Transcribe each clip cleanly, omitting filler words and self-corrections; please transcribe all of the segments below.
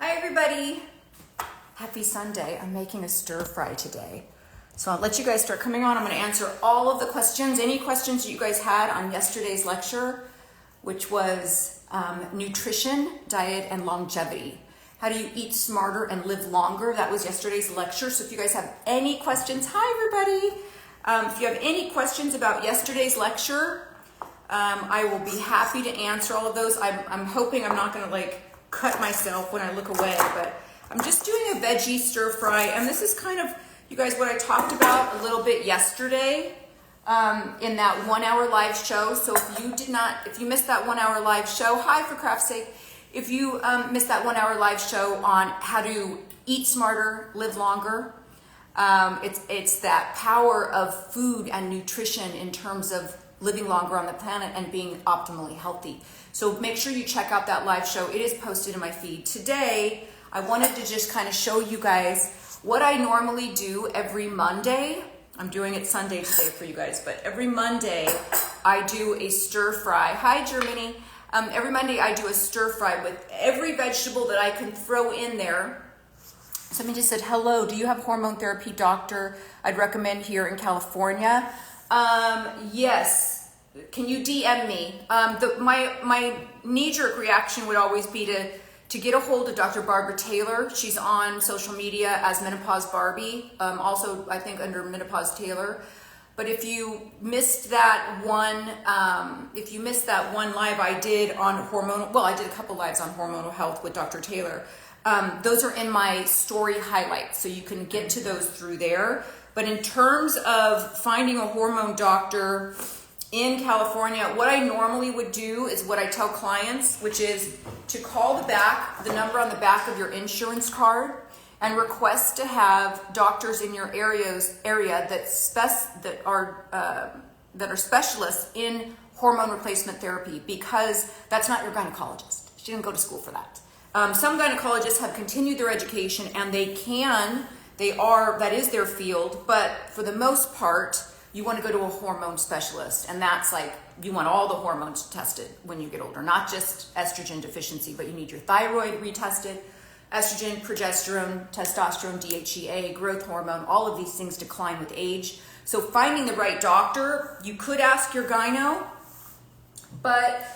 Hi everybody. Happy Sunday. I'm making a stir fry today. So I'll let you guys start coming on. I'm going to answer all of the questions, any questions that you guys had on yesterday's lecture, which was nutrition, diet, and longevity. How do you eat smarter and live longer? That was yesterday's lecture. So if you guys have any questions, hi everybody. If you have any questions about yesterday's lecture, I will be happy to answer all of those. I'm hoping I'm not going to like cut myself when I look away, but I'm just doing a veggie stir fry, and this is kind of, you guys, what I talked about a little bit yesterday in that 1 hour live show. So if you missed that 1 hour live show, hi for craft's sake. If you missed that 1 hour live show on how to eat smarter, live longer, it's that power of food and nutrition in terms of living longer on the planet and being optimally healthy. So make sure you check out that live show. It is posted in my feed. Today, I wanted to just kind of show you guys what I normally do every Monday. I'm doing it Sunday today for you guys, but every Monday I do a stir fry. Hi, Germany. Every Monday I do a stir fry with every vegetable that I can throw in there. Somebody just said, hello, do you have hormone therapy doctor I'd recommend here in California? Yes. Can you DM me? My knee-jerk reaction would always be to get a hold of Dr. Barbara Taylor. She's on social media as Menopause Barbie, also I think under Menopause Taylor. But if you missed that one, live I did on hormonal, well, I did a couple lives on hormonal health with Dr. Taylor. Those are in my story highlights, so you can get to those through there. But in terms of finding a hormone doctor in California, what I normally would do is what I tell clients, which is to call the number on the back of your insurance card and request to have doctors in your area that are specialists in hormone replacement therapy, because that's not your gynecologist. She didn't go to school for that. Some gynecologists have continued their education and that is their field, but for the most part, you want to go to a hormone specialist, and that's like, you want all the hormones tested when you get older, not just estrogen deficiency, but you need your thyroid retested, estrogen, progesterone, testosterone, DHEA, growth hormone, all of these things decline with age. So finding the right doctor, you could ask your gyno, but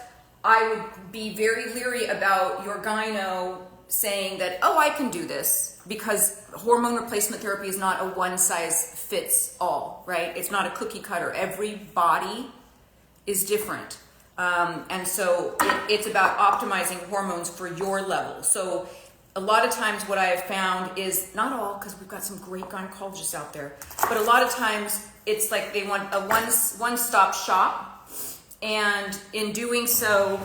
I would be very leery about your gyno saying that, oh, I can do this, because hormone replacement therapy is not a one size fits all, right? It's not a cookie cutter. Every body is different. And so it's about optimizing hormones for your level. So a lot of times what I have found is, not all, because we've got some great gynecologists out there, but a lot of times it's like they want a one-stop shop. And in doing so,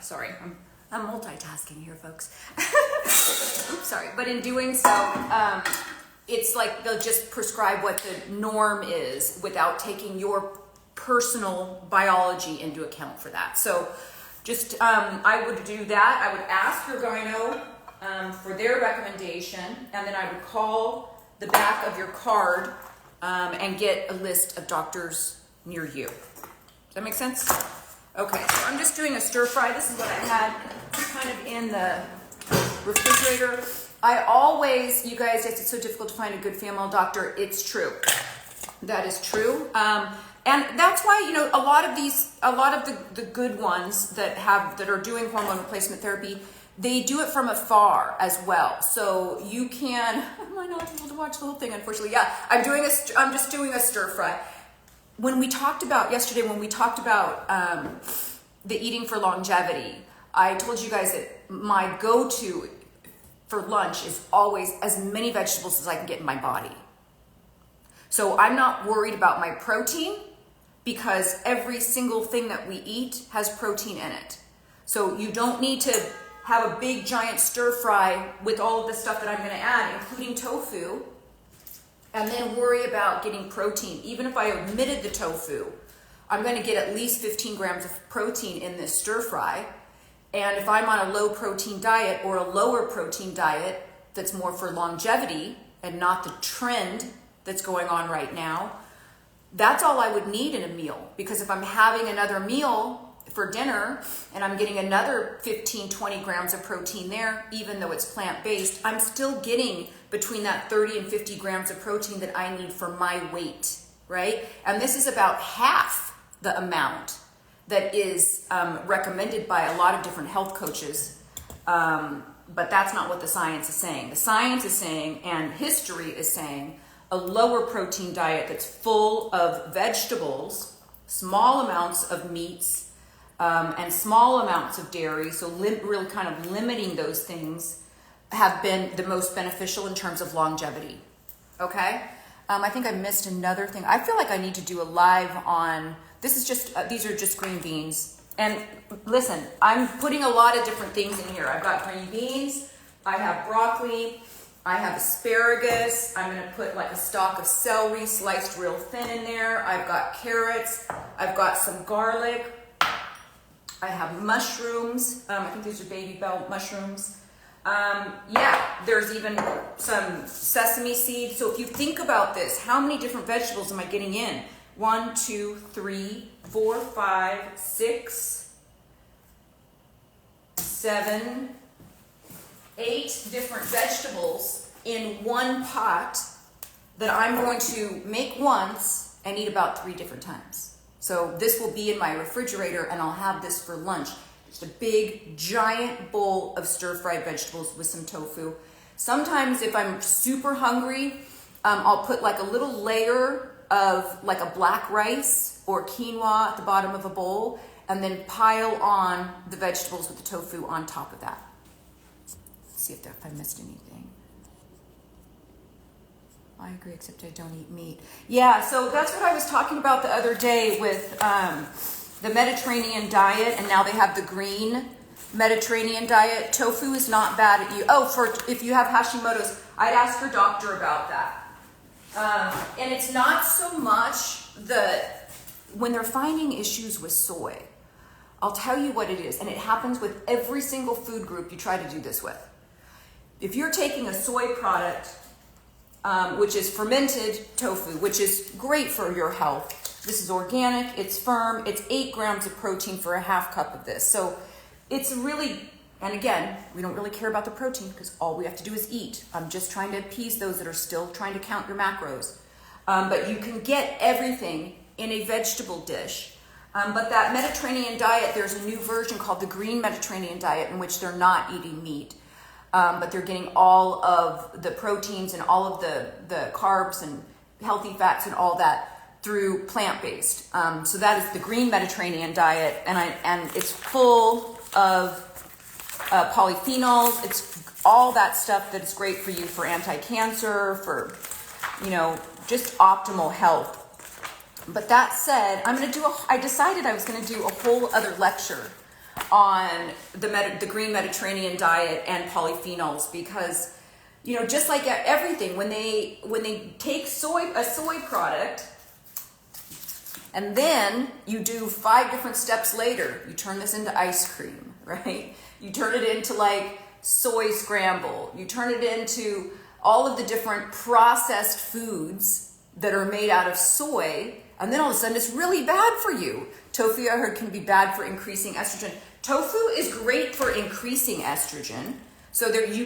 sorry, I'm multitasking here, folks. Oops, sorry. But in doing so, it's like they'll just prescribe what the norm is without taking your personal biology into account for that. So just, I would do that. I would ask your gyno for their recommendation, and then I would call the back of your card and get a list of doctors near you. Does that make sense? Okay, so I'm just doing a stir fry. This is what I had kind of in the refrigerator. I always, you guys, it's so difficult to find a good female doctor. It's true. That is true. And that's why, a lot of the good ones that are doing hormone replacement therapy, they do it from afar as well. So you can, I might not be able to watch the whole thing, unfortunately. Yeah, I'm just doing a stir fry. When we talked about the eating for longevity, I told you guys that my go-to for lunch is always as many vegetables as I can get in my body. So I'm not worried about my protein, because every single thing that we eat has protein in it. So you don't need to have a big giant stir fry with all of the stuff that I'm going to add, including tofu, and then worry about getting protein. Even if I omitted the tofu, I'm going to get at least 15 grams of protein in this stir fry. And if I'm on a low protein diet or a lower protein diet that's more for longevity and not the trend that's going on right now, that's all I would need in a meal. Because if I'm having another meal for dinner and I'm getting another 15, 20 grams of protein there, even though it's plant-based, I'm still getting between that 30 and 50 grams of protein that I need for my weight, right? And this is about half the amount that is recommended by a lot of different health coaches. But that's not what the science is saying. The science is saying, and history is saying, a lower protein diet that's full of vegetables, small amounts of meats, and small amounts of dairy, so really kind of limiting those things, have been the most beneficial in terms of longevity. Okay? I think I missed another thing. I feel like I need to do a live on, this is just, these are just green beans. And listen, I'm putting a lot of different things in here. I've got green beans, I have broccoli, I have asparagus, I'm gonna put like a stalk of celery sliced real thin in there. I've got carrots, I've got some garlic, I have mushrooms. I think these are baby bell mushrooms. Yeah, there's even some sesame seeds. So if you think about this, how many different vegetables am I getting in? 1, 2, 3, 4, 5, 6, 7, 8 different vegetables in one pot that I'm going to make once and eat about 3 different times. So this will be in my refrigerator and I'll have this for lunch. Just a big, giant bowl of stir-fried vegetables with some tofu. Sometimes if I'm super hungry, I'll put like a little layer of like a black rice or quinoa at the bottom of a bowl and then pile on the vegetables with the tofu on top of that. Let's see if I missed anything. I agree, except I don't eat meat. Yeah, so that's what I was talking about the other day with the Mediterranean diet, and now they have the green Mediterranean diet. Tofu is not bad at you. Oh, for if you have Hashimoto's, I'd ask your doctor about that. And it's not so much when they're finding issues with soy, I'll tell you what it is, and it happens with every single food group you try to do this with. If you're taking a soy product, which is fermented tofu, which is great for your health. This is organic, it's firm, it's 8 grams of protein for a half cup of this. So it's really, and again, we don't really care about the protein because all we have to do is eat. I'm just trying to appease those that are still trying to count your macros. But you can get everything in a vegetable dish. But that Mediterranean diet, there's a new version called the green Mediterranean diet in which they're not eating meat. But they're getting all of the proteins and all of the carbs and healthy fats and all that through plant-based. So that is the green Mediterranean diet, and it's full of polyphenols. It's all that stuff that is great for you for anti-cancer, for just optimal health. But that said, I decided I was going to do a whole other lecture on the green Mediterranean diet and polyphenols because, just like everything, when they take a soy product and then you do 5 different steps later, you turn this into ice cream, right? You turn it into like soy scramble. You turn it into all of the different processed foods that are made out of soy, and then all of a sudden it's really bad for you. Tofu, I heard, can be bad for increasing estrogen. Tofu is great for increasing estrogen. So there's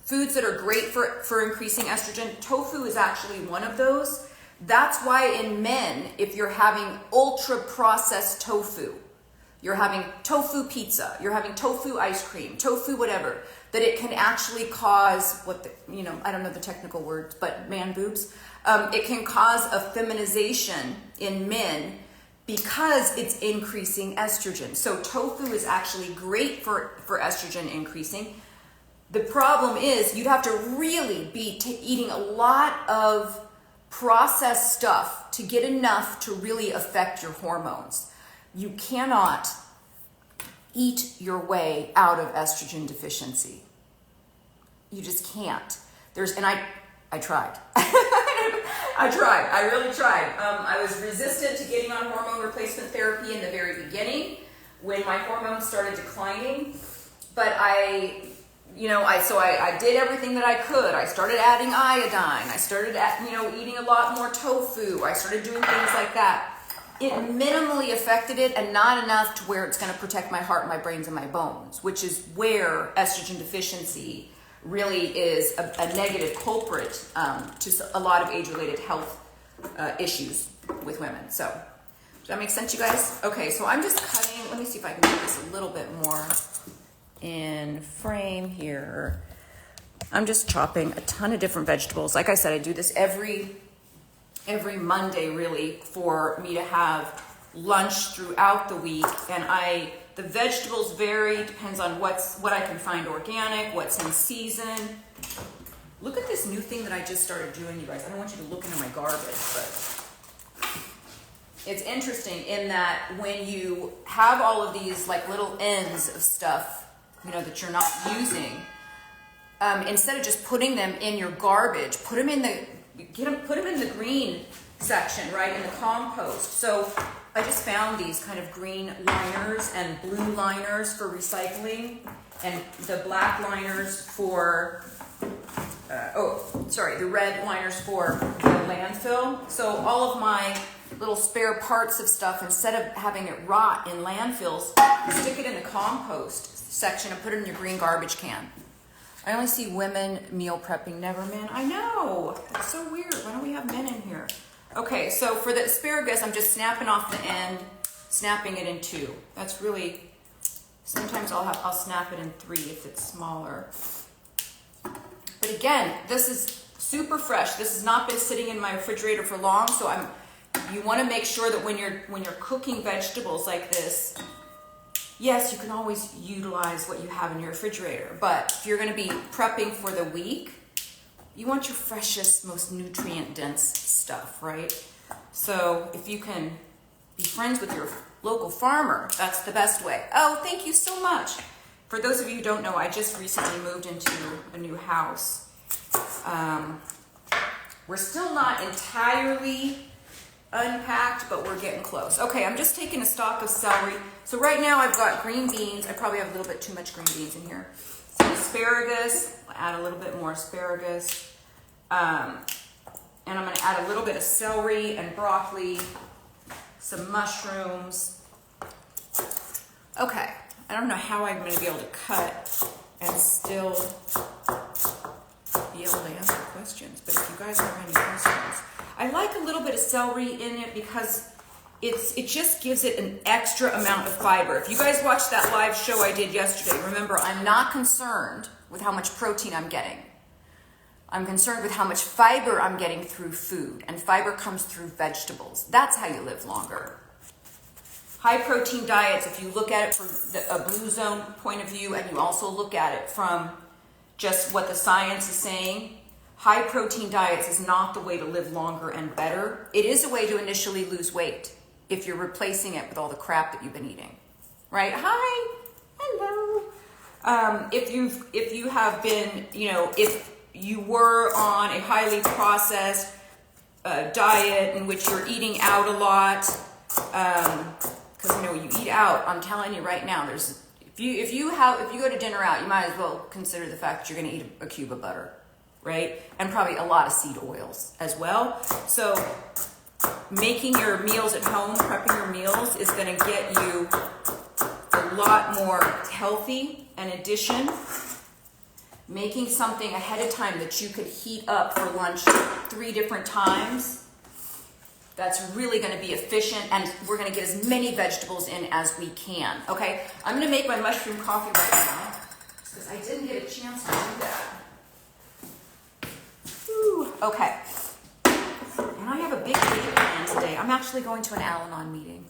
foods that are great for increasing estrogen. Tofu is actually one of those. That's why in men, if you're having ultra processed tofu, you're having tofu pizza, you're having tofu ice cream, tofu whatever, that it can actually cause I don't know the technical words, but man boobs. It can cause a feminization in men because it's increasing estrogen. So tofu is actually great for estrogen increasing. The problem is you'd have to really be eating a lot of processed stuff to get enough to really affect your hormones. You cannot eat your way out of estrogen deficiency. You just can't. I tried. I really tried. I was resistant to getting on hormone replacement therapy in the very beginning when my hormones started declining. But I did everything that I could. I started adding iodine. I started eating a lot more tofu. I started doing things like that. it minimally affected it, and not enough to where it's going to protect my heart, my brains, and my bones, which is where estrogen deficiency really is a negative culprit to a lot of age-related health issues with women. So, does that make sense, you guys? Okay, so I'm just cutting. Let me see if I can get this a little bit more in frame here. I'm just chopping a ton of different vegetables. Like I said, I do this every Monday, really, for me to have lunch throughout the week. And the vegetables vary, depends on what I can find organic, what's in season. Look at this new thing that I just started doing, you guys. I don't want you to look into my garbage, but it's interesting in that when you have all of these like little ends of stuff, you know, that you're not using, instead of just putting them in your garbage, put them in the green section, right, in the compost. So I just found these kind of green liners and blue liners for recycling, and the black liners for, the red liners for the landfill. So all of my little spare parts of stuff, instead of having it rot in landfills, stick it in the compost section and put it in your green garbage can. I only see women meal prepping, never men. I know, it's so weird. Why don't we have men in here? Okay, so for the asparagus, I'm just snapping off the end, snapping it in two. That's really, sometimes I'll snap it in three if it's smaller. But again, this is super fresh. This has not been sitting in my refrigerator for long, so you want to make sure that when you're cooking vegetables like this, yes, you can always utilize what you have in your refrigerator, but if you're going to be prepping for the week, you want your freshest, most nutrient-dense stuff, right? So if you can be friends with your local farmer, that's the best way. Oh, thank you so much. For those of you who don't know, I just recently moved into a new house. We're still not entirely unpacked, but we're getting close. Okay, I'm just taking a stalk of celery. So right now I've got green beans. I probably have a little bit too much green beans in here. Some asparagus. I'll add a little bit more asparagus. And I'm going to add a little bit of celery and broccoli, some mushrooms. Okay, I don't know how I'm going to be able to cut and still be able to answer questions, but if you guys have any questions. I like a little bit of celery in it because it just gives it an extra amount of fiber. If you guys watched that live show I did yesterday, remember, I'm not concerned with how much protein I'm getting. I'm concerned with how much fiber I'm getting through food, and fiber comes through vegetables. That's how you live longer. High protein diets, if you look at it from a blue zone point of view, and you also look at it from just what the science is saying, high protein diets is not the way to live longer and better. It is a way to initially lose weight if you're replacing it with all the crap that you've been eating, right? Hi, hello. If you have been, if you were on a highly processed diet in which you're eating out a lot, because you eat out. I'm telling you right now, if you go to dinner out, you might as well consider the fact that you're going to eat a cube of butter, right? And probably a lot of seed oils as well. So making your meals at home, prepping your meals, is going to get you a lot more healthy. In addition, making something ahead of time that you could heat up for lunch 3 different times, that's really going to be efficient, and we're going to get as many vegetables in as we can. Okay, I'm going to make my mushroom coffee right now because I didn't get a chance to do that. Whew. Okay, and I have a big day planned today. I'm actually going to an Al-Anon meeting.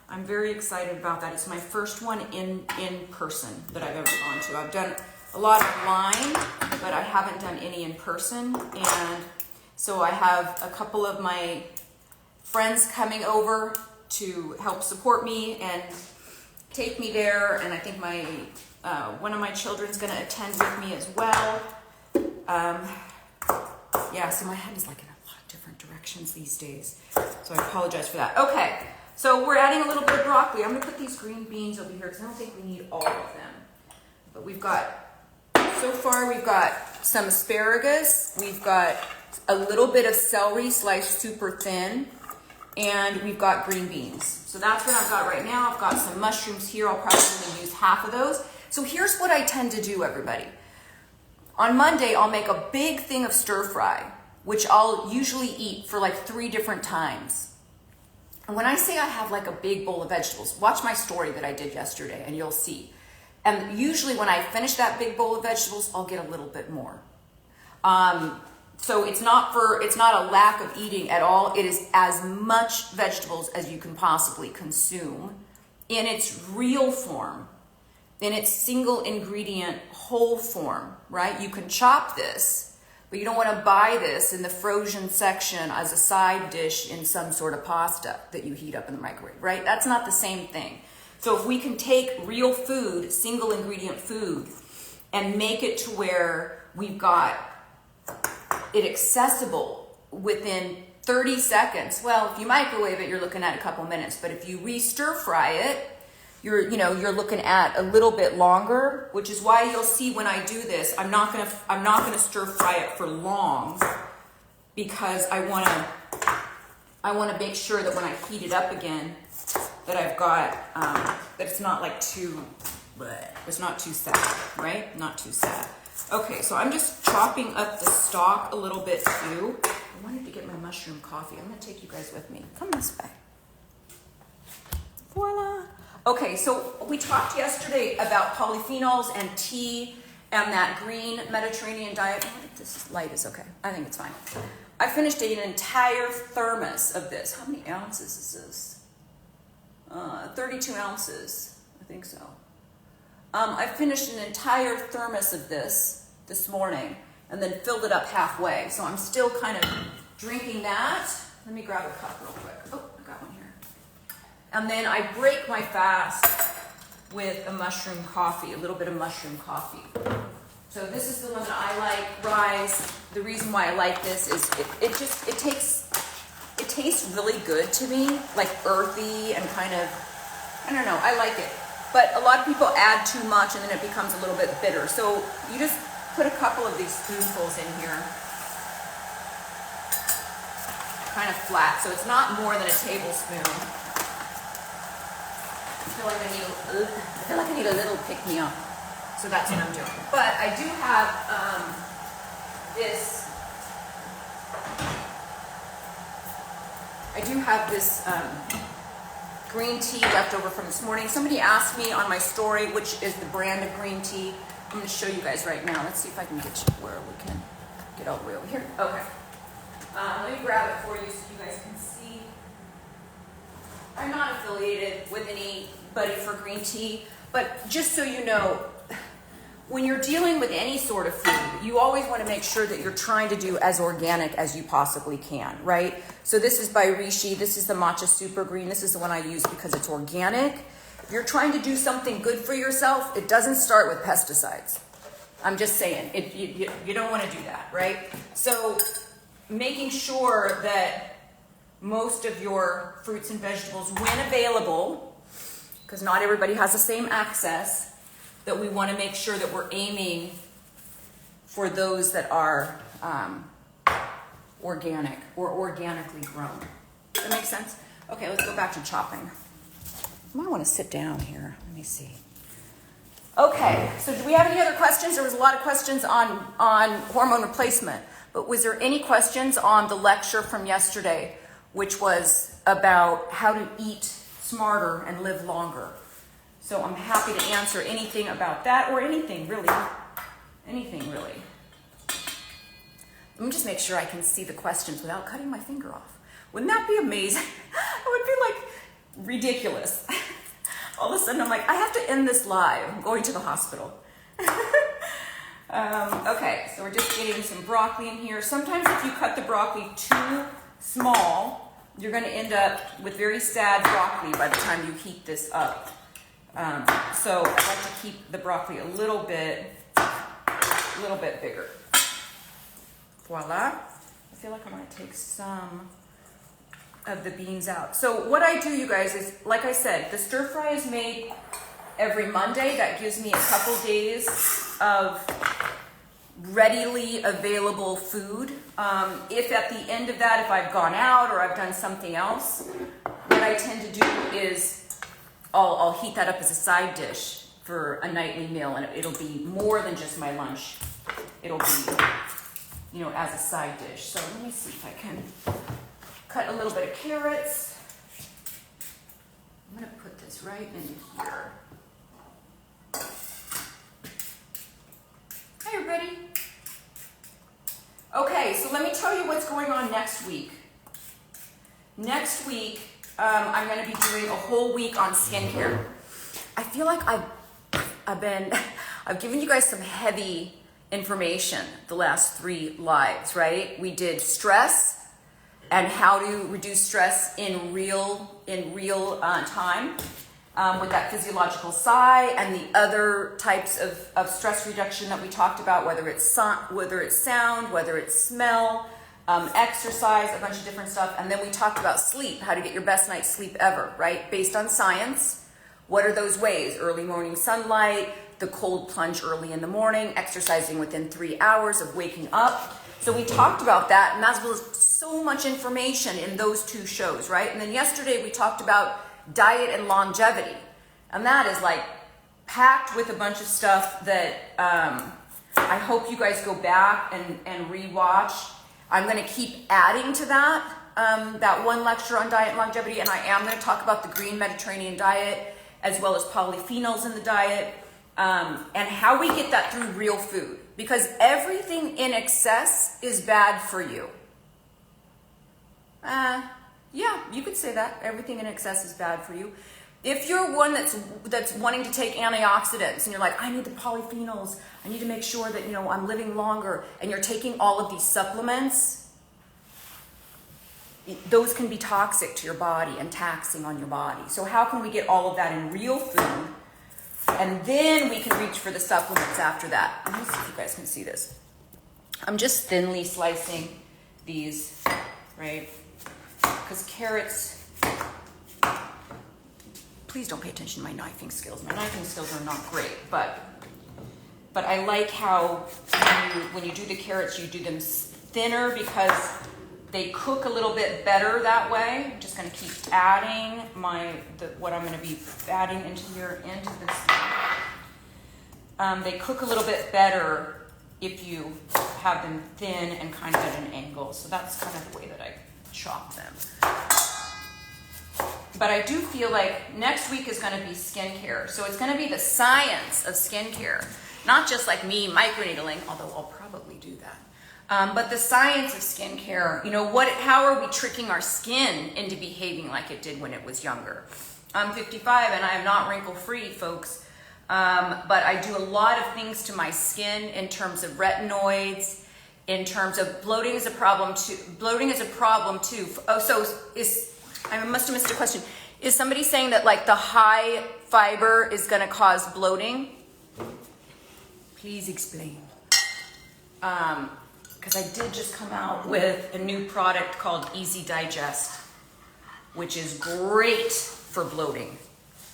I'm very excited about that. It's my first one in person that I've ever gone to. I've done a lot online, but I haven't done any in person, and so I have a couple of my friends coming over to help support me and take me there, and I think one of my children's going to attend with me as well. So my head is like in a lot of different directions these days, so I apologize for that. Okay, so we're adding a little bit of broccoli. I'm going to put these green beans over here because I don't think we need all of them, but so far we've got some asparagus, we've got a little bit of celery sliced super thin, and we've got green beans. So that's what I've got right now. I've got some mushrooms here. I'll probably only use half of those. So here's what I tend to do, everybody. On Monday, I'll make a big thing of stir fry, which I'll usually eat for like 3 different times. And when I say I have like a big bowl of vegetables, watch my story that I did yesterday and you'll see. And usually when I finish that big bowl of vegetables, I'll get a little bit more. So it's not a lack of eating at all. It is as much vegetables as you can possibly consume in its real form, in its single ingredient whole form, right? You can chop this, but you don't want to buy this in the frozen section as a side dish in some sort of pasta that you heat up in the microwave, right? That's not the same thing. So if we can take real food, single ingredient food, and make it to where we've got it accessible within 30 seconds. Well, if you microwave it, you're looking at a couple minutes, but if you re-stir fry it, you're looking at a little bit longer, which is why you'll see when I do this, I'm not gonna stir fry it for long, because I wanna make sure that when I heat it up again, that I've got that it's not like it's not too sad, right? Not too sad. Okay, so I'm just chopping up the stalk a little bit too. I wanted to get my mushroom coffee. I'm gonna take you guys with me. Come this way. Voila. Okay, so we talked yesterday about polyphenols and tea and that green Mediterranean diet. This light is okay. I think it's fine. I finished an entire thermos of this. How many ounces is this? 32 ounces, I think so. I finished an entire thermos of this morning and then filled it up halfway. So I'm still kind of drinking that. Let me grab a cup real quick. Oh, I got one here. And then I break my fast with a mushroom coffee, a little bit of mushroom coffee. So this is the one that I like, Rise. The reason why I like this is it tastes really good to me, like earthy and kind of, I don't know, I like it. But a lot of people add too much and then it becomes a little bit bitter. So you just put a couple of these spoonfuls in here, kind of flat, so it's not more than a tablespoon. I feel like I need a little pick-me-up. So that's what I'm doing. But I do have this green tea left over from this morning. Somebody asked me on my story which is the brand of green tea. I'm going to show you guys right now. Let's see if I can get you where we can get all the way over here. Okay. Let me grab it for you so you guys can see. I'm not affiliated with anybody for green tea, but just so you know, when you're dealing with any sort of food, you always want to make sure that you're trying to do as organic as you possibly can, right? So this is by Rishi. This is the matcha super green. This is the one I use because it's organic. If you're trying to do something good for yourself, it doesn't start with pesticides. I'm just saying, you don't want to do that, right? So making sure that most of your fruits and vegetables, when available, because not everybody has the same access, that we want to make sure that we're aiming for those that are organic or organically grown. Does that make sense? Okay, let's go back to chopping. I might want to sit down here. Let me see. Okay, so do we have any other questions? There was a lot of questions on hormone replacement, but was there any questions on the lecture from yesterday, which was about how to eat smarter and live longer? So I'm happy to answer anything about that or anything really. Anything really. Let me just make sure I can see the questions without cutting my finger off. Wouldn't that be amazing? It would be like ridiculous. All of a sudden I'm like, I have to end this live. I'm going to the hospital. Okay, so we're just getting some broccoli in here. Sometimes if you cut the broccoli too small, you're going to end up with very sad broccoli by the time you heat this up. So I like to keep the broccoli a little bit bigger. Voila. I feel like I'm going to take some of the beans out. So what I do, you guys, is, like I said, the stir fry is made every Monday. That gives me a couple days of readily available food. If at the end of that, if I've gone out or I've done something else, what I tend to do is I'll heat that up as a side dish for a nightly meal, and it'll be more than just my lunch. It'll be, you know, as a side dish. So let me see if I can cut a little bit of carrots. I'm gonna put this right in here. Hi everybody. Okay, so let me tell you what's going on next week. Next week, I'm going to be doing a whole week on skincare. I feel like I've given you guys some heavy information the last 3 lives, right? We did stress and how to reduce stress in real time with that physiological sigh, and the other types of stress reduction that we talked about, whether it's sound, whether it's smell, exercise, a bunch of different stuff. And then we talked about sleep, how to get your best night's sleep ever, right? Based on science. What are those ways? Early morning sunlight, the cold plunge early in the morning, exercising within 3 hours of waking up. So we talked about that, and that was so much information in those 2 shows, right? And then yesterday we talked about diet and longevity, and that is like packed with a bunch of stuff that I hope you guys go back and rewatch. I'm going to keep adding to that one lecture on diet and longevity, and I am going to talk about the green Mediterranean diet as well as polyphenols in the diet, and how we get that through real food, because everything in excess is bad for you. Yeah, you could say that. Everything in excess is bad for you. If you're one that's wanting to take antioxidants and you're like, I need the polyphenols, I need to make sure that, you know, I'm living longer, and you're taking all of these supplements, those can be toxic to your body and taxing on your body. So how can we get all of that in real food? And then we can reach for the supplements after that. Let me see if you guys can see this. I'm just thinly slicing these, right? Because carrots, please don't pay attention to my knifing skills. My knifing skills are not great, but I like how when you do the carrots, you do them thinner because they cook a little bit better that way. I'm just going to keep adding what I'm going to be adding into this. They cook a little bit better if you have them thin and kind of at an angle. So that's kind of the way that I chop them. But I do feel like next week is going to be skincare. So it's going to be the science of skincare, not just like me microneedling, although I'll probably do that. But the science of skincare, you know, how are we tricking our skin into behaving like it did when it was younger? I'm 55 and I am not wrinkle free, folks. But I do a lot of things to my skin in terms of retinoids, in terms of bloating is a problem too. Oh, so I must have missed a question. Is somebody saying that like the high fiber is going to cause bloating? Please explain. Because I did just come out with a new product called Easy Digest, which is great for bloating.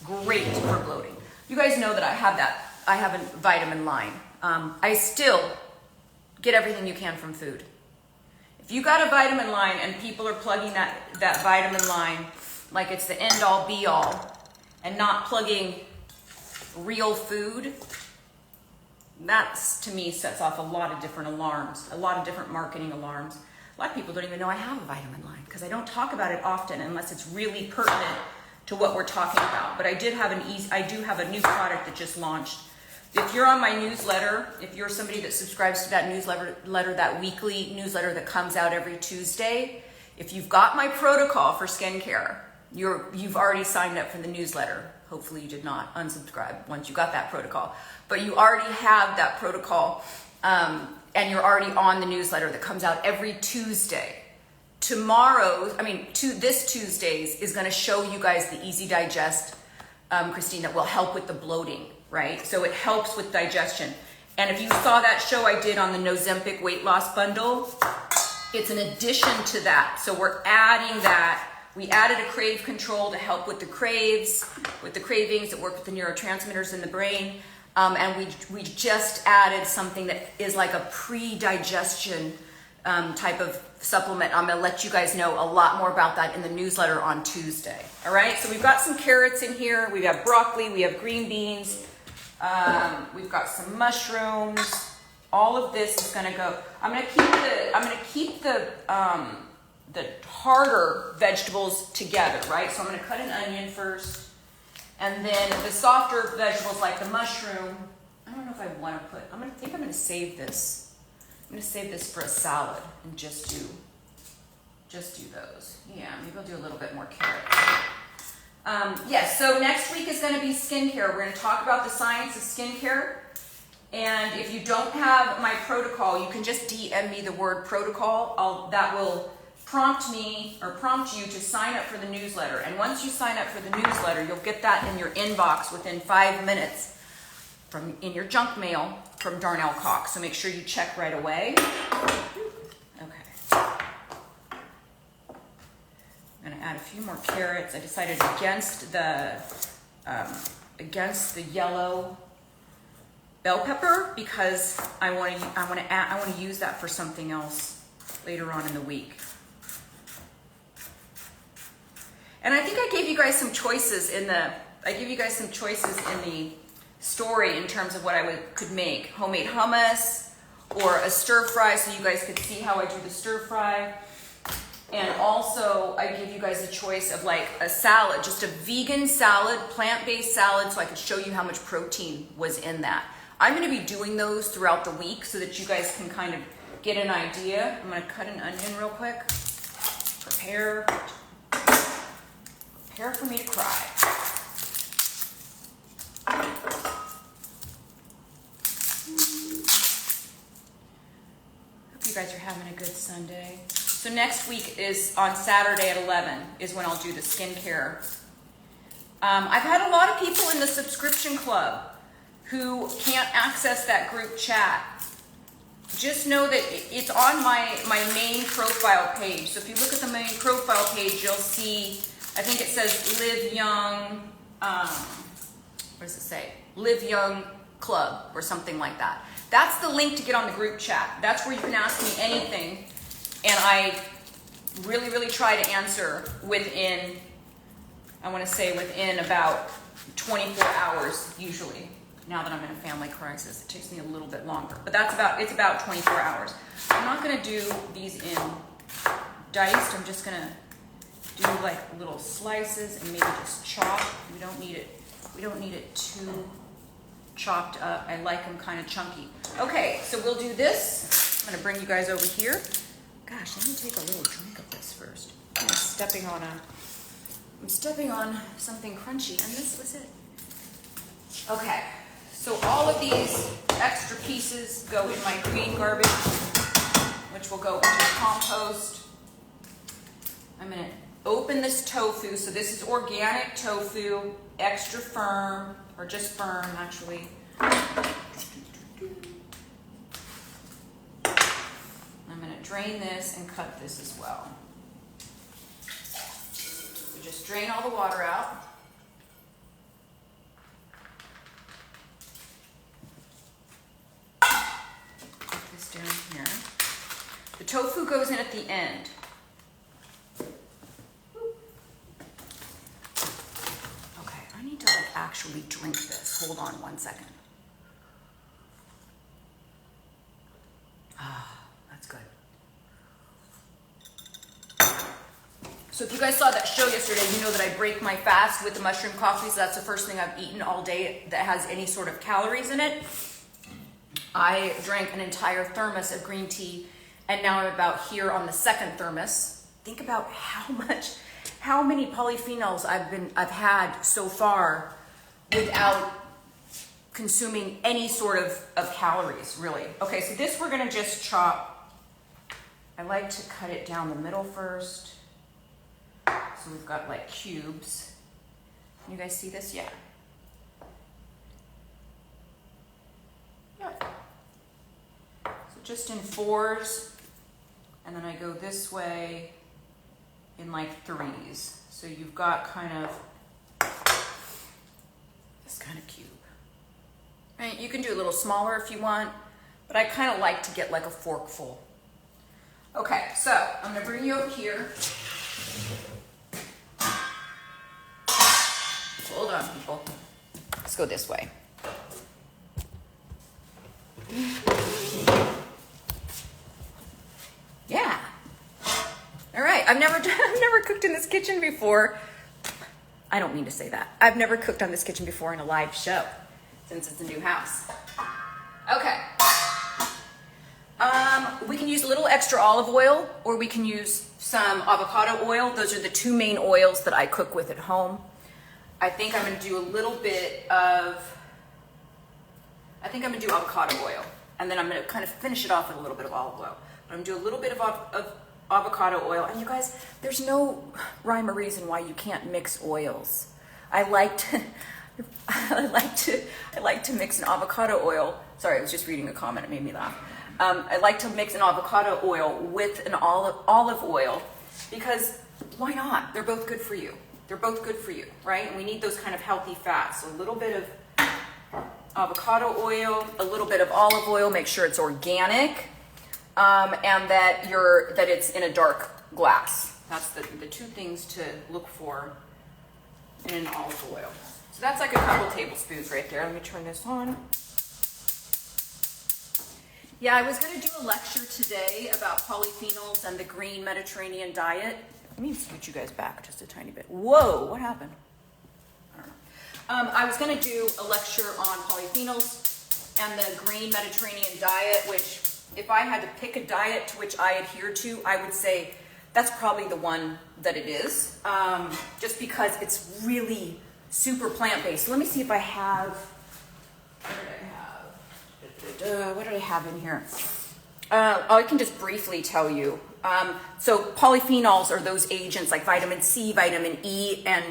Great for bloating. You guys know that I have a vitamin line. I still get everything you can from food. If you got a vitamin line and people are plugging that vitamin line like it's the end all be all and not plugging real food, that's, to me, sets off a lot of different alarms, a lot of different marketing alarms. A lot of people don't even know I have a vitamin line because I don't talk about it often unless it's really pertinent to what we're talking about. But I do have a new product that just launched. If you're on my newsletter, if you're somebody that subscribes to that newsletter, that weekly newsletter that comes out every Tuesday, if you've got my protocol for skincare, you've already signed up for the newsletter. Hopefully you did not unsubscribe once you got that protocol, but you already have that protocol, and you're already on the newsletter that comes out every Tuesday. This Tuesday's is going to show you guys the Easy Digest, Christine, that will help with the bloating, right? So it helps with digestion. And if you saw that show I did on the Nozempic weight loss bundle, it's an addition to that. So we're adding that. We added a crave control to help with the cravings that work with the neurotransmitters in the brain. And we just added something that is like a pre-digestion type of supplement. I'm gonna let you guys know a lot more about that in the newsletter on Tuesday. All right, so we've got some carrots in here, we have broccoli, we have green beans, we've got some mushrooms. All of this is gonna go. I'm gonna keep the harder vegetables together, right? So I'm gonna cut an onion first. And then the softer vegetables like the mushroom, I don't know if I want to put, I'm going to save this. I'm going to save this for a salad and just do those. Yeah, maybe I'll do a little bit more carrots. Yes, so next week is going to be skincare. We're going to talk about the science of skincare. And if you don't have my protocol, you can just DM me the word protocol. That will prompt you to sign up for the newsletter. And once you sign up for the newsletter, you'll get that in your inbox within 5 minutes in your junk mail from Darnell Cox. So make sure you check right away. Okay. I'm going to add a few more carrots. I decided against the yellow bell pepper because I want to use that for something else later on in the week. And I think I gave you guys some choices in the story in terms of what I could make. Homemade hummus or a stir fry, so you guys could see how I do the stir fry. And also I give you guys a choice of like a salad, just a vegan salad, plant-based salad, so I could show you how much protein was in that. I'm going to be doing those throughout the week so that you guys can kind of get an idea. I'm going to cut an onion real quick. Prepare for me to cry. Hope you guys are having a good Sunday. So next week is on Saturday at 11 is when I'll do the skincare. I've had a lot of people in the subscription club who can't access that group chat. Just know that it's on my main profile page. So if you look at the main profile page, you'll see, I think it says Live Young, what does it say? Live Young Club or something like that. That's the link to get on the group chat. That's where you can ask me anything. And I really, really try to answer within about 24 hours usually. Now that I'm in a family crisis, it takes me a little bit longer. But it's about 24 hours. I'm not gonna do these in diced. I'm just gonna do like little slices and maybe just chop. We don't need it too chopped up. I like them kind of chunky. Okay, so we'll do this. I'm gonna bring you guys over here. Gosh, let me take a little drink of this first. I'm stepping on something crunchy, and this was it. Okay, so all of these extra pieces go in my green garbage, which will go into the compost. I'm gonna open this tofu. So this is organic tofu, extra firm, or just firm actually. I'm gonna drain this and cut this as well. So just drain all the water out. Put this down here. The tofu goes in at the end. Okay, I need to actually drink this. Hold on one second. That's good. So if you guys saw that show yesterday, you know that I break my fast with the mushroom coffee. So that's the first thing I've eaten all day that has any sort of calories in it. I drank an entire thermos of green tea, and now I'm about here on the second thermos. Think about how many polyphenols I've had so far without consuming any sort of calories, really. Okay, so this we're gonna just chop. I like to cut it down the middle first. So we've got like cubes. Can you guys see this? Yeah. Yep. So just in fours, and then I go this way in like threes. So you've got kind of this kind of cube. Right? You can do a little smaller if you want, but I kind of like to get like a forkful. Okay, so I'm gonna bring you over here. Hold on, people. Let's go this way. Yeah. All right. I've never cooked in this kitchen before. I don't mean to say that. I've never cooked on this kitchen before in a live show since it's a new house. Okay. We can use a little extra olive oil, or we can use some avocado oil. Those are the two main oils that I cook with at home. I think I'm going to do a little bit of, avocado oil. And then I'm going to kind of finish it off with a little bit of olive oil. I'm going to do a little bit of avocado oil. And you guys, there's no rhyme or reason why you can't mix oils. I like to mix an avocado oil. Sorry, I was just reading a comment. It made me laugh. I like to mix an avocado oil with an olive oil because why not? They're both good for you. They're both good for you, right? And we need those kind of healthy fats. So a little bit of avocado oil, a little bit of olive oil. Make sure it's organic, and that it's in a dark glass. That's the two things to look for in an olive oil. So that's like a couple tablespoons right there. Let me turn this on. Yeah, I was going to do a lecture today about polyphenols and the green Mediterranean diet. Let me scoot you guys back just a tiny bit. Whoa, what happened? I don't know. I was going to do a lecture on polyphenols and the green Mediterranean diet, which if I had to pick a diet to which I adhere to, I would say that's probably the one that it is, just because it's really super plant-based. So let me see if I have, what did I have in here? I can just briefly tell you. So polyphenols are those agents like vitamin C, vitamin E, and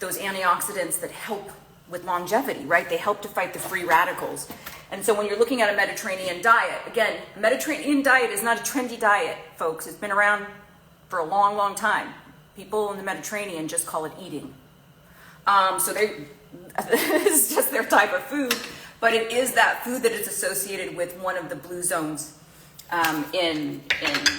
those antioxidants that help with longevity, right? They help to fight the free radicals. And so when you're looking at a Mediterranean diet, again, Mediterranean diet is not a trendy diet, folks. It's been around for a long, long time. People in the Mediterranean just call it eating. So this is just their type of food, but it is that food that is associated with one of the blue zones in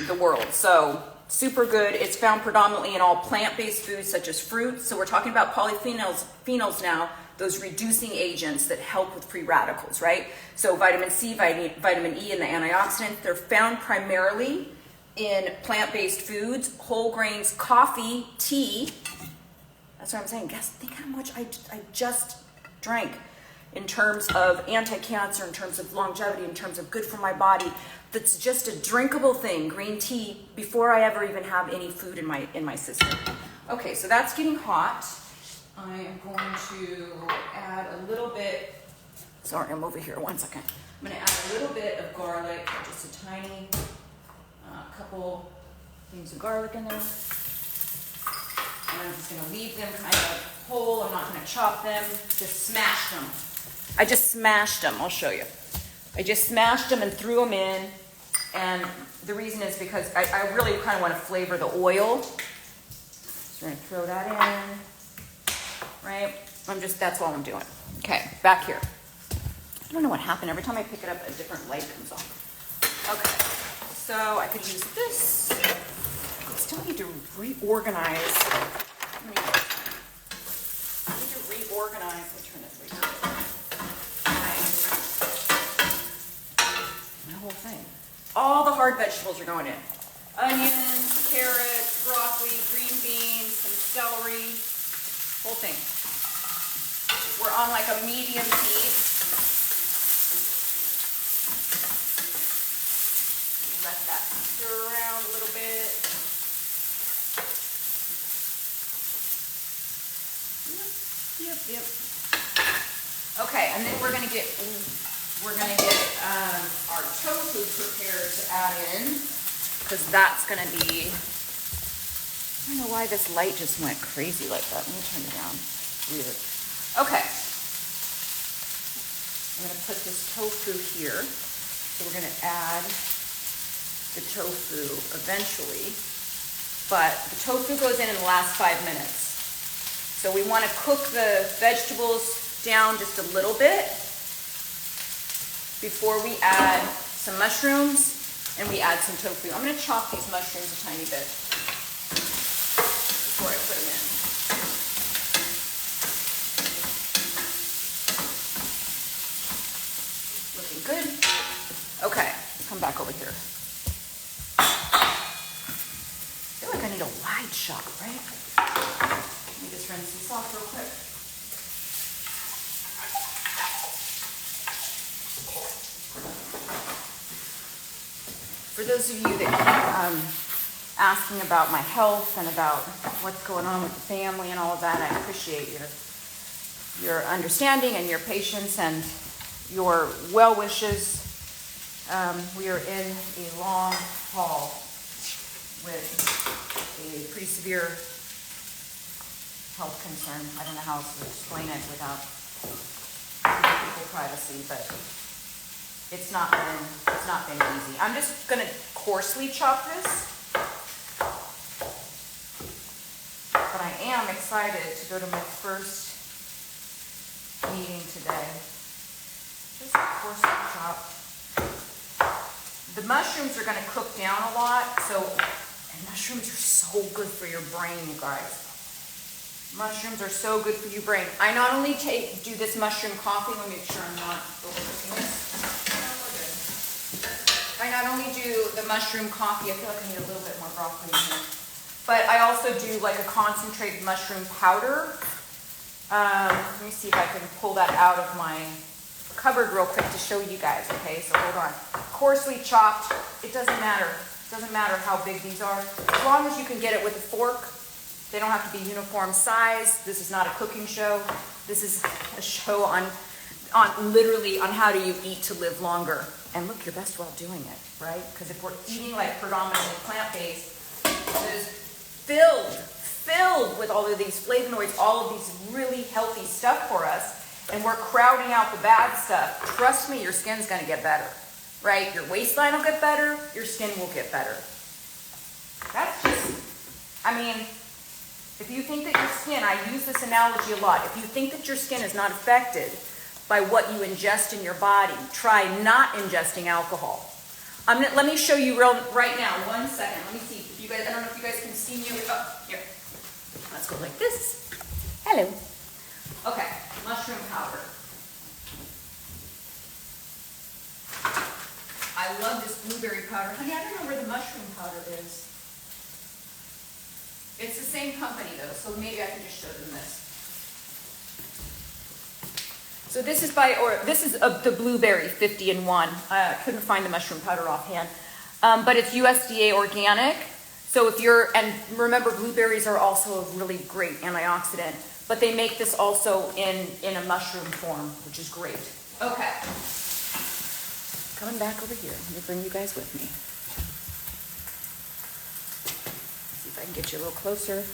the world. So super good. It's found predominantly in all plant-based foods such as fruits. So we're talking about polyphenols now, those reducing agents that help with free radicals, right? So vitamin C, vitamin E, and the antioxidants, they're found primarily in plant-based foods, whole grains, coffee, tea. That's what I'm saying. Guess, think how much I just drank in terms of anti-cancer, in terms of longevity, in terms of good for my body. That's just a drinkable thing, green tea, before I ever even have any food in my system. Okay, so that's getting hot. I am going to add a little bit, sorry, I'm over here, one second. I'm gonna add a little bit of garlic, just a tiny couple things of garlic in there. And I'm just gonna leave them kind of whole. I'm not gonna chop them, just smash them. I just smashed them, I'll show you. I just smashed them and threw them in. And the reason is because I really kind of want to flavor the oil. So we're gonna throw that in. Right? That's all I'm doing. Okay, back here. I don't know what happened. Every time I pick it up, a different light comes on. Okay, so I could use this. I still need to reorganize. I need to reorganize. Let me turn this right here. My whole thing. All the hard vegetables are going in. Onions, carrots, broccoli, green beans, some celery, whole thing. We're on like a medium heat. Let that stir around a little bit. Yep. Okay, and then we're gonna get our tofu prepared to add in, because that's gonna be. I don't know why this light just went crazy like that. Let me turn it down. Weird. Okay. I'm going to put this tofu here. So we're going to add the tofu eventually. But the tofu goes in the last 5 minutes. So we want to cook the vegetables down just a little bit. before we add some mushrooms and we add some tofu. I'm going to chop these mushrooms a tiny bit before I put them in. Looking good. Okay, come back over here. I feel like I need a wide shot, right? Let me just rinse this off real quick. For those of you that keep asking about my health and about what's going on with the family and all of that, I appreciate your understanding and your patience and your well wishes. We are in a long haul with a pretty severe health concern. I don't know how else to explain it without giving people privacy, but it's not been easy. I'm just gonna coarsely chop this, but I am excited to go to my first meeting today. Just coarsely chop. The mushrooms are gonna cook down a lot, and mushrooms are so good for your brain, you guys. Mushrooms are so good for your brain. I not only do this mushroom coffee, let me make sure I'm not overcooking this. I not only do the mushroom coffee, I feel like I need a little bit more broccoli in here, but I also do like a concentrated mushroom powder. Let me see if I can pull that out of my cupboard real quick to show you guys, okay? So hold on. Coarsely chopped, it doesn't matter. It doesn't matter how big these are. As long as you can get it with a fork, they don't have to be uniform size. This is not a cooking show. This is a show on literally on how do you eat to live longer. And look, you're best while doing it, right? Because if we're eating like predominantly plant-based, it is filled with all of these flavonoids, all of these really healthy stuff for us, and we're crowding out the bad stuff. Trust me, your skin's gonna get better, right? Your waistline will get better, your skin will get better. That's just, I mean, if you think that your skin, I use this analogy a lot, if you think that your skin is not affected by what you ingest in your body, try not ingesting alcohol. Let me show you right now, 1 second. Let me see if you guys, I don't know if you guys can see me. Oh, here. Let's go like this. Hello. Okay, mushroom powder. I love this blueberry powder. Honey, I don't know where the mushroom powder is. It's the same company though, so maybe I can just show them this. So this is the blueberry 50 in 1. I couldn't find the mushroom powder offhand, but it's USDA organic. So and remember, blueberries are also a really great antioxidant, but they make this also in a mushroom form, which is great. Okay, coming back over here. Let me bring you guys with me. See if I can get you a little closer,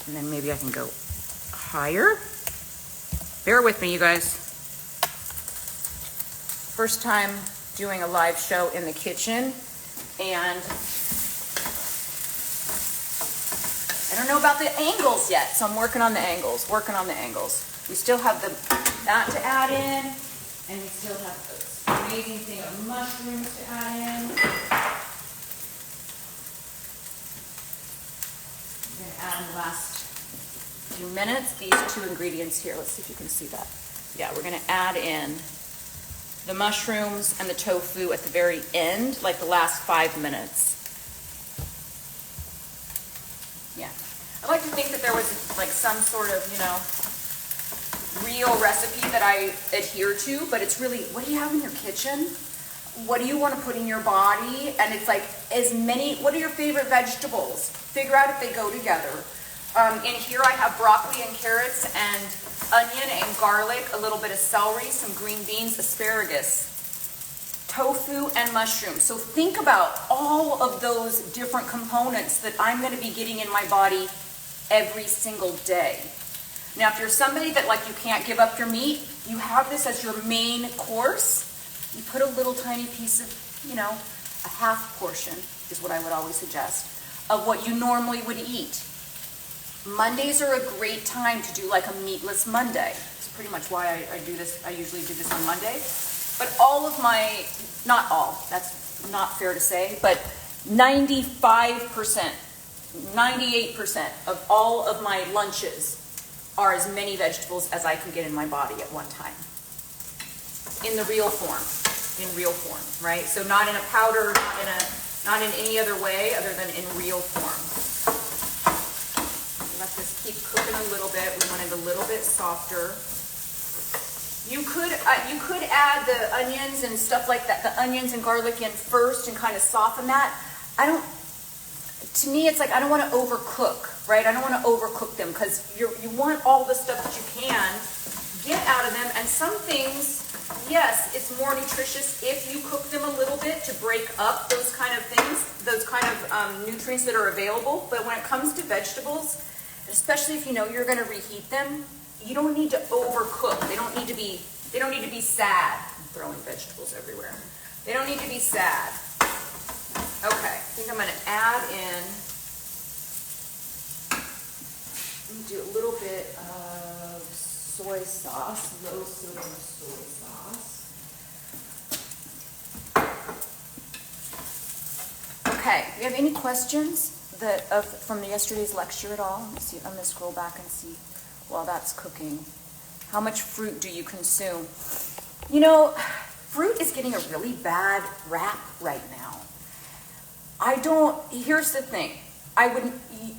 and then maybe I can go higher. Bear with me, you guys. First time doing a live show in the kitchen, and I don't know about the angles yet, so I'm working on the angles. We still have that to add in, and we still have this amazing thing of mushrooms to add in. I'm going to add in the last few minutes these 2 ingredients here. Let's see if you can see that. Yeah, we're going to add in the mushrooms and the tofu at the very end, like the last 5 minutes. Yeah. I like to think that there was like some sort of, real recipe that I adhere to, but it's really, what do you have in your kitchen? What do you want to put in your body? And it's like what are your favorite vegetables? Figure out if they go together. In here I have broccoli and carrots and onion and garlic, a little bit of celery, some green beans, asparagus, tofu, and mushrooms. So think about all of those different components that I'm going to be getting in my body every single day. Now, if you're somebody that you can't give up your meat, you have this as your main course. You put a little tiny piece of, a half portion is what I would always suggest of what you normally would eat. Mondays are a great time to do like a meatless Monday. It's pretty much why I do this. I usually do this on Monday. But all of my, not all, that's not fair to say, but 95%, 98% of all of my lunches are as many vegetables as I can get in my body at one time. In the real form, right? So not in a powder, not in any other way other than in real form. Let this keep cooking a little bit. We want it a little bit softer. You could add the onions and stuff like that, the onions and garlic in first and kind of soften that. To me, it's like I don't want to overcook, right? I don't want to overcook them because you want all the stuff that you can get out of them. And some things, yes, it's more nutritious if you cook them a little bit to break up those kind of things, those kind of nutrients that are available. But when it comes to vegetables, especially if you know you're going to reheat them, you don't need to overcook. They don't need to be sad. I'm throwing vegetables everywhere. They don't need to be sad. Okay, I think I'm going to add in, let me do a little bit of soy sauce, low sodium soy sauce. Okay, do you have any questions from yesterday's lecture at all? Let me see, I'm going to scroll back and see while that's cooking. How much fruit do you consume? You know, fruit is getting a really bad rap right now. Here's the thing.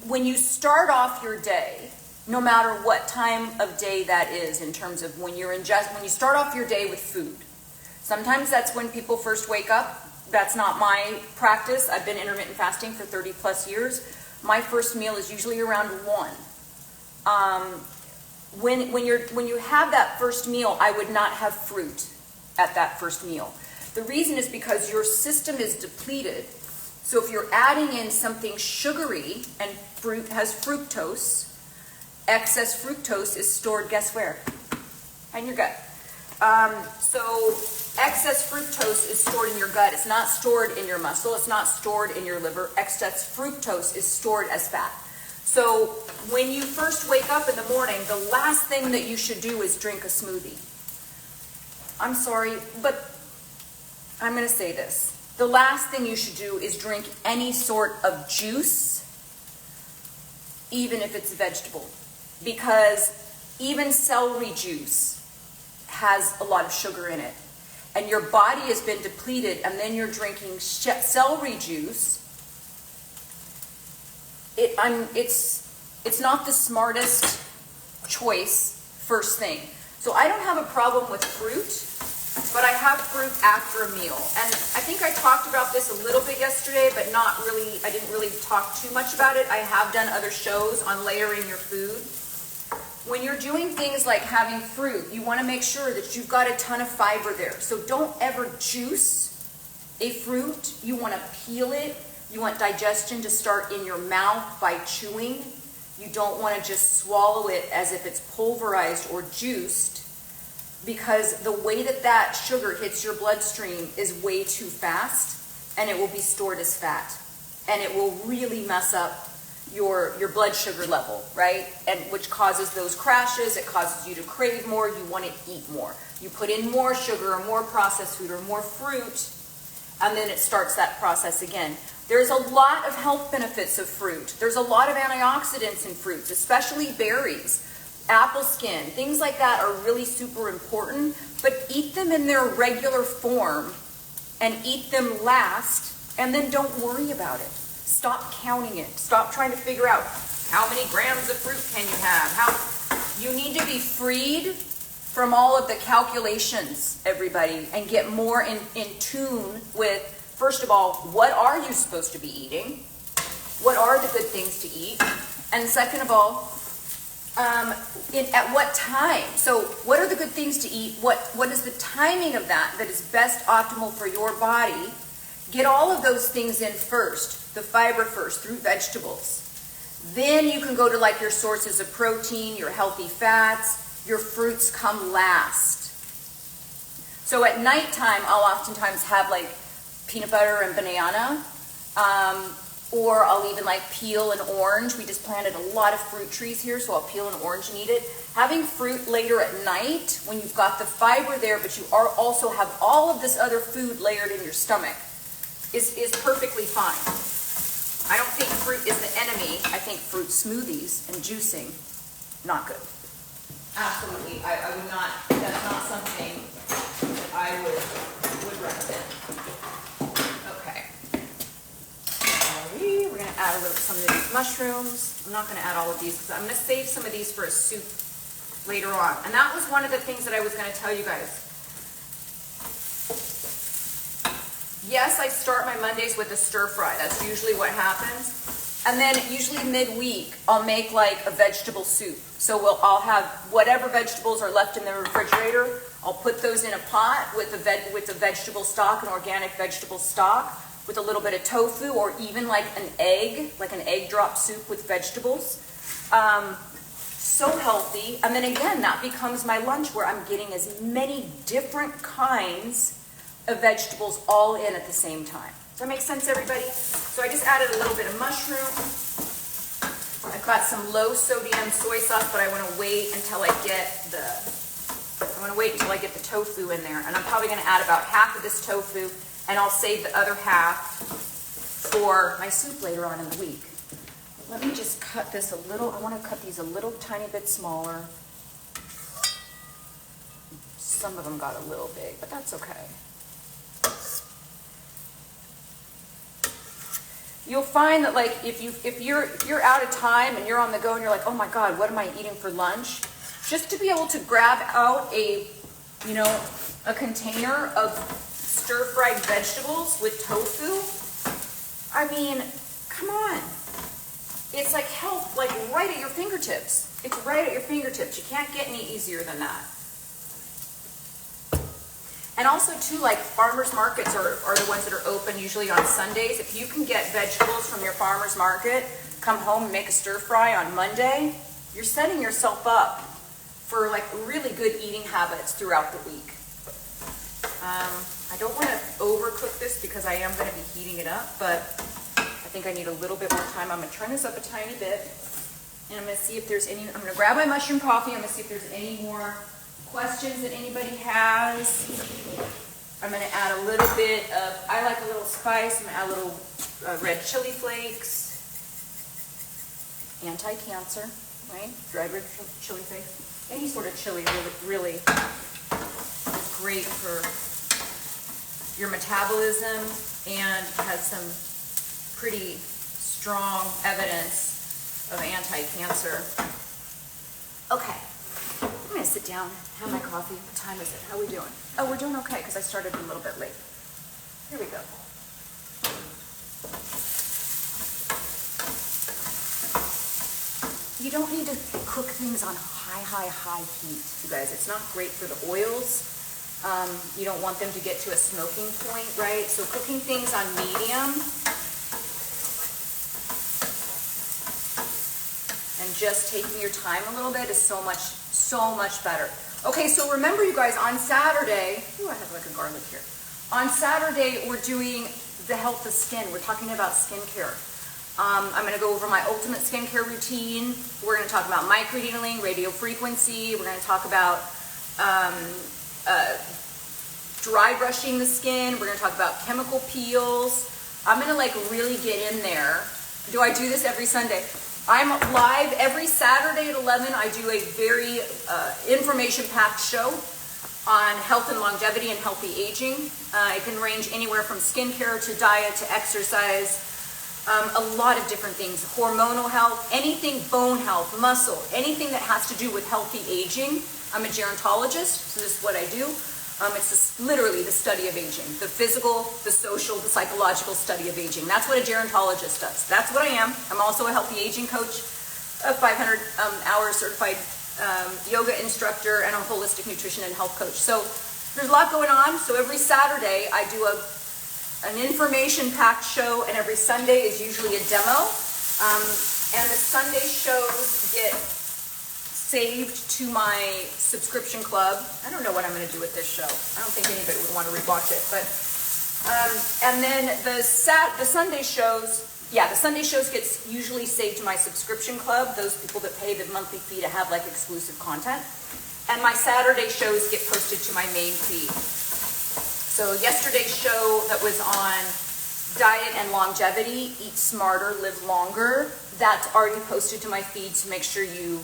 When you start off your day, no matter what time of day that is in terms of when you start off your day with food, sometimes that's when people first wake up. That's not my practice. I've been intermittent fasting for 30 plus years. My first meal is usually around 1. When you have that first meal, I would not have fruit at that first meal. The reason is because your system is depleted. So if you're adding in something sugary, and fruit has fructose, excess fructose is stored, guess where? In your gut. So excess fructose is stored in your gut. It's not stored in your muscle. It's not stored in your liver. Excess fructose is stored as fat. So when you first wake up in the morning, the last thing that you should do is drink a smoothie. I'm sorry, but I'm going to say this. The last thing you should do is drink any sort of juice, even if it's vegetable, because even celery juice has a lot of sugar in it. And your body has been depleted, and then you're drinking celery juice. It's not the smartest choice first thing. So I don't have a problem with fruit, but I have fruit after a meal. And I think I talked about this a little bit yesterday, but not really, I didn't really talk too much about it. I have done other shows on layering your food. When you're doing things like having fruit, you want to make sure that you've got a ton of fiber there. So don't ever juice a fruit. You want to peel it. You want digestion to start in your mouth by chewing. You don't want to just swallow it as if it's pulverized or juiced, because the way that sugar hits your bloodstream is way too fast, and it will be stored as fat. And it will really mess up your blood sugar level, right? And which causes those crashes. It causes you to crave more. You want to eat more. You put in more sugar or more processed food or more fruit, and then it starts that process again. There's a lot of health benefits of fruit. There's a lot of antioxidants in fruits, especially berries, apple skin, things like that are really super important, but eat them in their regular form and eat them last, and then don't worry about it. Stop counting it. Stop trying to figure out how many grams of fruit can you have. You need to be freed from all of the calculations, everybody, and get more in tune with, first of all, what are you supposed to be eating? What are the good things to eat? And second of all, at what time? So what are the good things to eat? What is the timing of that is best optimal for your body? Get all of those things in first, the fiber first, through vegetables. Then you can go to like your sources of protein, your healthy fats, your fruits come last. So at nighttime, I'll oftentimes have like peanut butter and banana. Or I'll even like peel an orange. We just planted a lot of fruit trees here, so I'll peel an orange and eat it. Having fruit later at night, when you've got the fiber there, but you also have all of this other food layered in your stomach, is perfectly fine. I don't think fruit is the enemy. I think fruit smoothies and juicing, not good. Absolutely, I would not, that's not something that I would recommend. Okay. We're going to add a little some of these mushrooms. I'm not going to add all of these because I'm going to save some of these for a soup later on. And that was one of the things that I was going to tell you guys. Yes, I start my Mondays with a stir fry. That's usually what happens. And then usually midweek, I'll make like a vegetable soup. So I'll have whatever vegetables are left in the refrigerator. I'll put those in a pot with a vegetable stock, an organic vegetable stock, with a little bit of tofu, or even like an egg drop soup with vegetables. So healthy. And then again, that becomes my lunch where I'm getting as many different kinds of vegetables all in at the same time. Does that make sense, everybody? So I just added a little bit of mushroom. I've got some low sodium soy sauce, but I want to wait until I get the tofu in there. And I'm probably going to add about half of this tofu, and I'll save the other half for my soup later on in the week. Let me just cut this a little. I want to cut these a little tiny bit smaller. Some of them got a little big, but that's okay. You'll find that like if you're out of time and you're on the go and you're like, oh my God, what am I eating for lunch? Just to be able to grab out a container of stir-fried vegetables with tofu. I mean, come on. It's like health, like right at your fingertips. It's right at your fingertips. You can't get any easier than that. And also too, like farmers markets are the ones that are open usually on Sundays. If you can get vegetables from your farmer's market, come home and make a stir fry on Monday, you're setting yourself up for like really good eating habits throughout the week. I don't want to overcook this because I am going to be heating it up, but I think I need a little bit more time. I'm going to turn this up a tiny bit, and I'm going to see if there's any, I'm going to grab my mushroom coffee. I'm going to see if there's any more questions that anybody has. I'm going to add a little bit of, I like a little spice. I'm going to add a little red chili flakes. Anti-cancer, right? Dried red chili flakes. Any sort of chili really is great for your metabolism and has some pretty strong evidence of anti-cancer. Okay. I'm going to sit down, have my coffee. What time is it? How are we doing? Oh, we're doing okay because I started a little bit late. Here we go. You don't need to cook things on high heat, you guys. It's not great for the oils. You don't want them to get to a smoking point, right? So cooking things on medium and just taking your time a little bit is so much better. Okay, so remember you guys, on Saturday, I have like a garlic here. On Saturday, we're doing the health of skin. We're talking about skincare. I'm going to go over my ultimate skincare routine. We're going to talk about microneedling, radio frequency. We're going to talk about dry brushing the skin. We're going to talk about chemical peels. I'm going to like really get in there. Do I do this every Sunday? I'm live every Saturday at 11. I do a very information-packed show on health and longevity and healthy aging. It can range anywhere from skincare to diet to exercise, a lot of different things. Hormonal health, anything bone health, muscle, anything that has to do with healthy aging. I'm a gerontologist, so this is what I do. It's literally the study of aging, the physical, the social, the psychological study of aging. That's what a gerontologist does. That's what I am. I'm also a healthy aging coach, a 500-hour certified yoga instructor, and a holistic nutrition and health coach. So there's a lot going on. So every Saturday I do an information-packed show, and every Sunday is usually a demo. And the Sunday shows get saved to my subscription club. I don't know what I'm going to do with this show. I don't think anybody would want to rewatch it. But and then the Sunday shows Yeah, the Sunday shows gets usually saved to my subscription club, those people that pay the monthly fee to have like exclusive content. And my Saturday shows get posted to my main feed. So yesterday's show that was on diet and longevity, eat smarter, live longer, that's already posted to my feed, so make sure you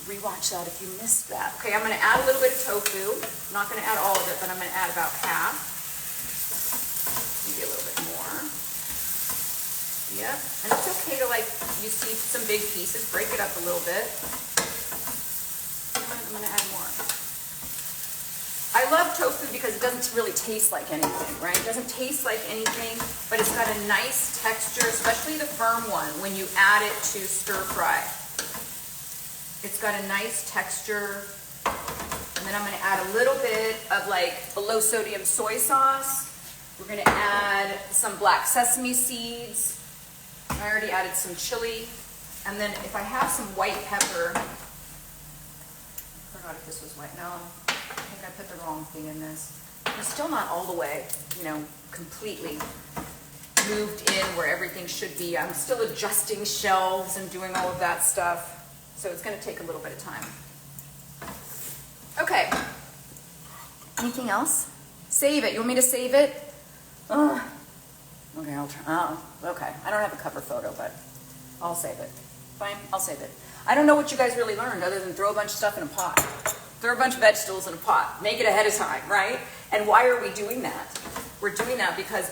rewatch that if you missed that. Okay, I'm gonna add a little bit of tofu. I'm not gonna add all of it, but I'm gonna add about half. Maybe a little bit more. Yep, and it's okay to, like, you see some big pieces, break it up a little bit. I'm gonna add more. I love tofu because it doesn't really taste like anything, right? It doesn't taste like anything, but it's got a nice texture, especially the firm one, when you add it to stir fry. It's got a nice texture. And then I'm gonna add a little bit of like a low sodium soy sauce. We're gonna add some black sesame seeds. I already added some chili. And then if I have some white pepper, I forgot if this was white. No, I think I put the wrong thing in this. It's still not all the way, you know, completely moved in where everything should be. I'm still adjusting shelves and doing all of that stuff. So it's going to take a little bit of time. Okay. Anything else? Save it. You want me to save it? Okay, I'll try. Oh, okay. I don't have a cover photo, but I'll save it. Fine, I'll save it. I don't know what you guys really learned other than throw a bunch of stuff in a pot. Throw a bunch of vegetables in a pot. Make it ahead of time, right? And why are we doing that? We're doing that because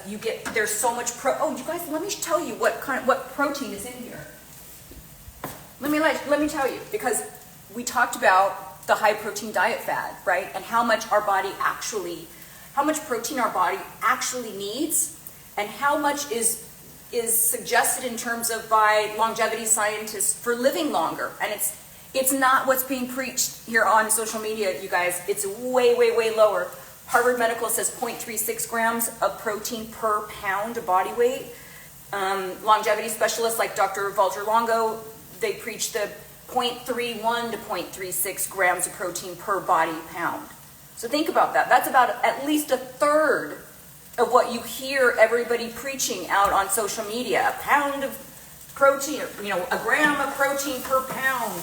there's so much oh, you guys, let me tell you what protein is in here. Let me tell you, because we talked about the high protein diet fad, right? And how much protein our body actually needs, and how much is suggested in terms of by longevity scientists for living longer. And it's not what's being preached here on social media, you guys. It's way, way, way lower. Harvard Medical says 0.36 grams of protein per pound of body weight. Longevity specialists like Dr. Valger-Longo, they preach the 0.31 to 0.36 grams of protein per body pound. So think about that. That's about at least a third of what you hear everybody preaching out on social media. A pound of protein, a gram of protein per pound.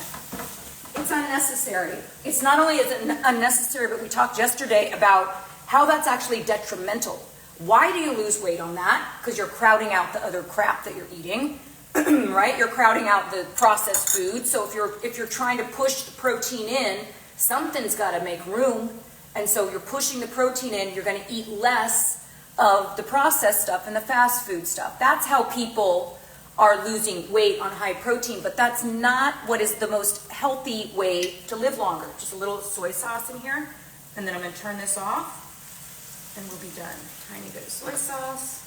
It's unnecessary. It's not only is it unnecessary, but we talked yesterday about how that's actually detrimental. Why do you lose weight on that? Because you're crowding out the other crap that you're eating. Right? You're crowding out the processed food. So if you're trying to push the protein in, something's got to make room. And so you're pushing the protein in, you're going to eat less of the processed stuff and the fast food stuff. That's how people are losing weight on high protein, but that's not what is the most healthy way to live longer. Just a little soy sauce in here, and then I'm going to turn this off, and we'll be done. Tiny bit of soy sauce.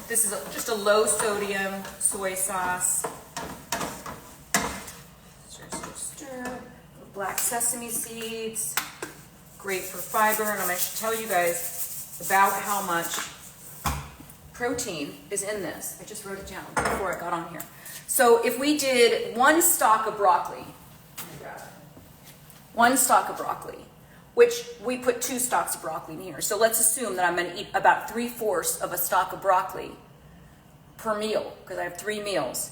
This is just a low sodium soy sauce. Stir, stir, stir. Black sesame seeds. Great for fiber. And I'm going to tell you guys about how much protein is in this. I just wrote it down before I got on here. So if we did one stalk of broccoli, which we put 2 stalks of broccoli in here. So let's assume that I'm going to eat about 3/4 of a stalk of broccoli per meal, because I have 3 meals.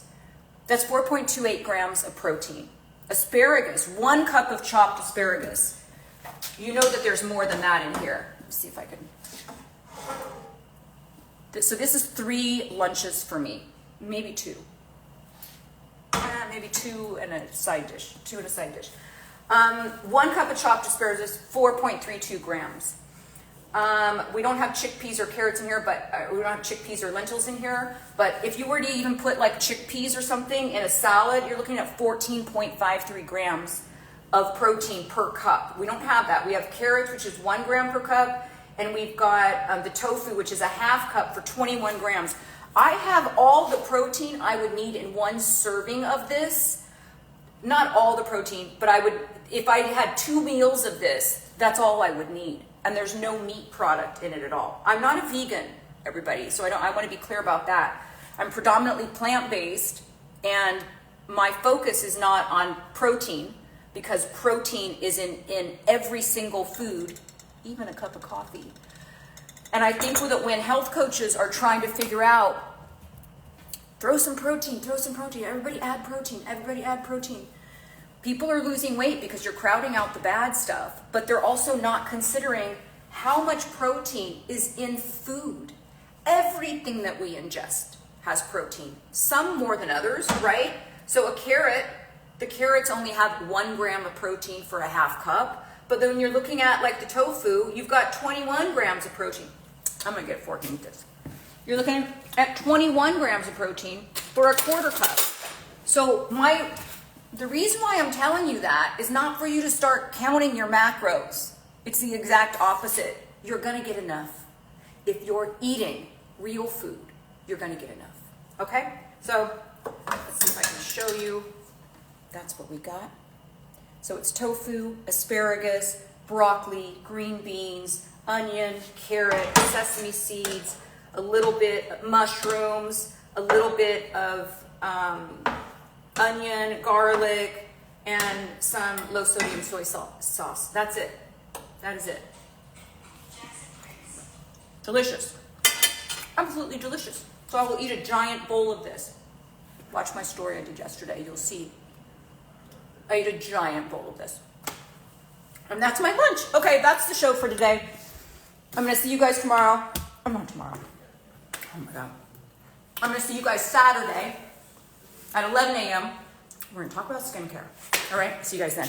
That's 4.28 grams of protein. Asparagus, 1 cup of chopped asparagus. You know that there's more than that in here. Let's see if I can. So this is 3 lunches for me, maybe 2. Maybe 2 and a side dish. 2 and a side dish. 1 cup of chopped asparagus, 4.32 grams. We don't have chickpeas or carrots in here, but we don't have chickpeas or lentils in here. But if you were to even put like chickpeas or something in a salad, you're looking at 14.53 grams of protein per cup. We don't have that. We have carrots, which is 1 gram per cup, and we've got the tofu, which is a half cup for 21 grams. I have all the protein I would need in 1 serving of this. Not all the protein, but I would, if I had 2 meals of this, that's all I would need. And there's no meat product in it at all. I'm not a vegan, everybody, so I want to be clear about that. I'm predominantly plant-based, and my focus is not on protein, because protein is in every single food, even a cup of coffee. And I think that when health coaches are trying to figure out, throw some protein, everybody add protein. People are losing weight because you're crowding out the bad stuff, but they're also not considering how much protein is in food. Everything that we ingest has protein, some more than others, right? So a carrot, the carrots only have 1 gram of protein for a half cup, but then when you're looking at like the tofu, you've got 21 grams of protein. I'm gonna get a fork and eat this. You're looking at 21 grams of protein for a quarter cup. So the reason why I'm telling you that is not for you to start counting your macros. It's the exact opposite. You're gonna get enough. If you're eating real food, you're gonna get enough, okay? So let's see if I can show you. That's what we got. So it's tofu, asparagus, broccoli, green beans, onion, carrot, sesame seeds, a little bit of mushrooms, a little bit of onion, garlic, and some low sodium soy sauce. That's it. That is it. Delicious. Absolutely delicious. So I will eat a giant bowl of this. Watch my story I did yesterday. You'll see. I ate a giant bowl of this. And that's my lunch. Okay, that's the show for today. I'm going to see you guys tomorrow. I'm not tomorrow. Oh my God. I'm going to see you guys Saturday at 11 a.m. We're going to talk about skincare. All right, see you guys then.